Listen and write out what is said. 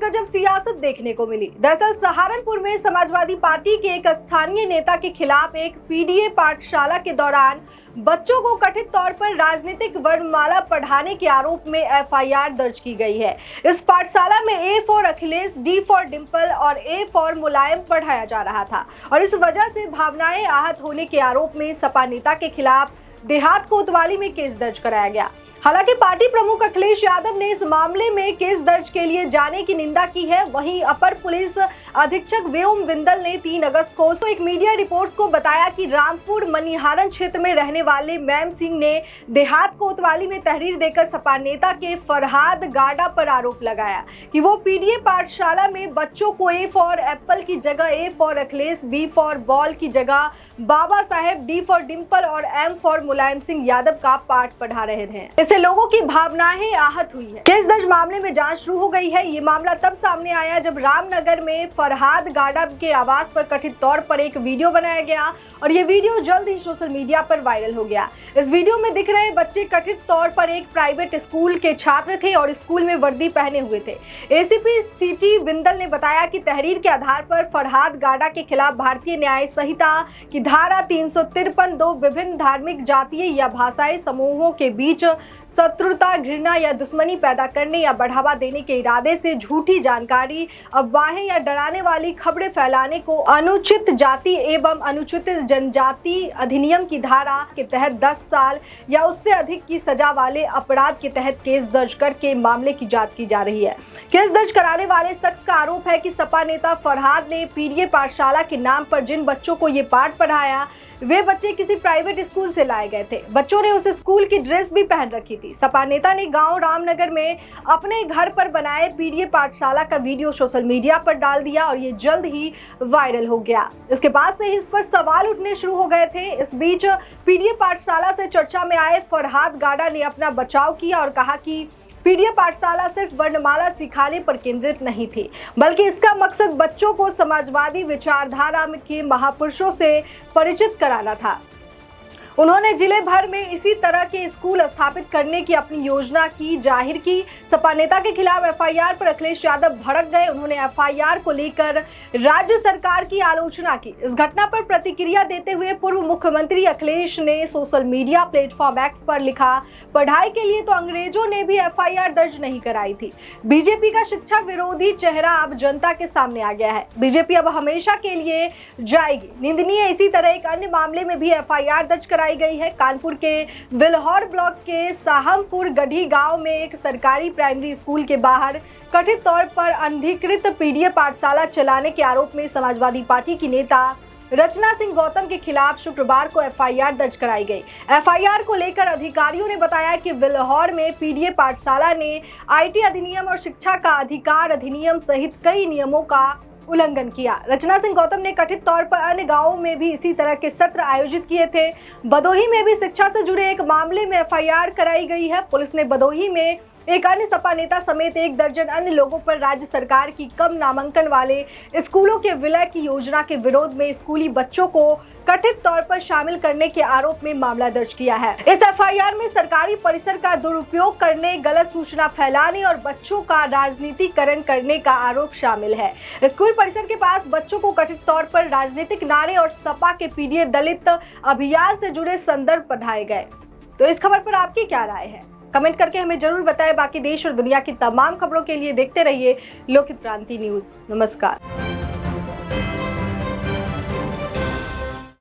गजब सियासत देखने को मिली। दरअसल सहारनपुर में समाजवादी पार्टी के एक स्थानीय नेता के खिलाफ एक पीडीए पाठशाला के दौरान बच्चों को कथित तौर पर राजनीतिक वर्णमाला पढ़ाने के आरोप में एफआईआर दर्ज की गई है। इस पाठशाला में ए for Akhilesh, D for Dimple और ए फॉर मुलायम पढ़ाया जा रहा था और इस वजह से भावनाएं आहत होने के आरोप में सपा नेता के खिलाफ देहात कोतवाली में केस दर्ज कराया गया। हालांकि पार्टी प्रमुख अखिलेश यादव ने इस मामले में केस दर्ज के लिए जाने की निंदा की है। वहीं अपर पुलिस अधीक्षक व्योम बिंदल ने 3 अगस्त को एक मीडिया रिपोर्ट को बताया कि रामपुर मनिहारन क्षेत्र में रहने वाले मैम सिंह ने देहात कोतवाली में तहरीर देकर सपा नेता के फरहाद गाडा पर आरोप लगाया कि वो पीडीए पाठशाला में बच्चों को ए फॉर एप्पल की जगह A for Akhilesh, B for ball की जगह बाबा साहेब, डी फॉर डिंपल और एम फॉर मुलायम सिंह यादव का पाठ पढ़ा रहे थे। इससे लोगों की भावनाएं आहत हुई है। केस दर्ज मामले में जांच शुरू हो गई है। ये मामला तब सामने आया जब रामनगर में फरहाद गाडा के आवास पर कथित तौर पर एक वीडियो बनाया गया और ये वीडियो जल्द ही सोशल मीडिया पर वायरल हो गया। इस वीडियो में दिख रहे बच्चे कथित तौर पर एक प्राइवेट स्कूल के छात्र थे और स्कूल में वर्दी पहने हुए थे। एसीपी सिटी बिंदल ने बताया कि तहरीर के आधार पर फरहाद गाडा के खिलाफ भारतीय न्याय संहिता की धारा 353 2 विभिन्न धार्मिक, जातीय या भाषाई समूहों के बीच शत्रुता, घृणा या दुश्मनी पैदा करने या बढ़ावा देने के इरादे से झूठी जानकारी, अफवाहें या डराने वाली खबरें फैलाने को अनुचित जाति एवं अनुचित जनजाति अधिनियम की धारा के तहत 10 साल या उससे अधिक की सजा वाले अपराध के तहत केस दर्ज करके मामले की जांच की जा रही है। केस दर्ज कराने वाले शख्स का आरोप है कि सपा नेता फरहाद ने पीडीए पाठशाला के नाम पर जिन बच्चों को ये पाठ पढ़ाया वे बच्चे किसी प्राइवेट स्कूल से लाए गए थे। बच्चों ने उस स्कूल की ड्रेस भी पहन रखी थी। सपा नेता ने गांव रामनगर में अपने घर पर बनाए पीडीए पाठशाला का वीडियो सोशल मीडिया पर डाल दिया और ये जल्द ही वायरल हो गया। इसके बाद से इस पर सवाल उठने शुरू हो गए थे। इस बीच पीडीए पाठशाला से चर्चा में आए फरहाद गाडा ने अपना बचाव किया और कहा कि पीडीए पाठशाला सिर्फ वर्णमाला सिखाने पर केंद्रित नहीं थी, बल्कि इसका मकसद बच्चों को समाजवादी विचारधारा के महापुरुषों से परिचित कराना था। उन्होंने जिले भर में इसी तरह के स्कूल स्थापित करने की अपनी योजना की जाहिर की। सपा नेता के खिलाफ एफआईआर पर अखिलेश यादव भड़क गए। उन्होंने एफआईआर को लेकर राज्य सरकार की आलोचना की। इस घटना पर प्रतिक्रिया देते हुए पूर्व मुख्यमंत्री अखिलेश ने सोशल मीडिया प्लेटफॉर्म एक्स पर लिखा, पढ़ाई के लिए तो अंग्रेजों ने भी एफआईआर दर्ज नहीं कराई थी। बीजेपी का शिक्षा विरोधी चेहरा अब जनता के सामने आ गया है। बीजेपी अब हमेशा के लिए जाएगी। निंदनीय इसी तरह एक अन्य मामले में भी एफआईआर दर्ज कराई गई है। कानपुर के बिल्हौर ब्लॉक के साहमपुर गढ़ी गांव में एक सरकारी प्राइमरी स्कूल के बाहर कथित तौर पर अनधिकृत पीडीए पाठशाला चलाने के आरोप में समाजवादी पार्टी की नेता रचना सिंह गौतम के खिलाफ शुक्रवार को एफआईआर दर्ज कराई गई। एफआईआर को लेकर अधिकारियों ने बताया कि बिल्हौर में पीडीए पाठशाला ने आईटी अधिनियम और शिक्षा का अधिकार अधिनियम सहित कई नियमों का उल्लंघन किया। रचना सिंह गौतम ने कथित तौर पर अन्य गांवों में भी इसी तरह के सत्र आयोजित किए थे। भदोही में भी शिक्षा से जुड़े एक मामले में एफआईआर कराई गई है। पुलिस ने भदोही में एक अन्य सपा नेता समेत 1 दर्जन अन्य लोगों पर राज्य सरकार की कम नामांकन वाले स्कूलों के विलय की योजना के विरोध में स्कूली बच्चों को कथित तौर पर शामिल करने के आरोप में मामला दर्ज किया है। इस एफआईआर में सरकारी परिसर का दुरुपयोग करने, गलत सूचना फैलाने और बच्चों का राजनीतिकरण करने का आरोप शामिल है। स्कूल परिसर के पास बच्चों को कथित तौर पर राजनीतिक नारे और सपा के पीडीए दलित अभियान से जुड़े संदर्भ पढ़ाए गए। तो इस खबर पर आपकी क्या राय है? कमेंट करके हमें जरूर बताएं। बाकी देश और दुनिया की तमाम खबरों के लिए देखते रहिए लोकहित क्रांति न्यूज। नमस्कार।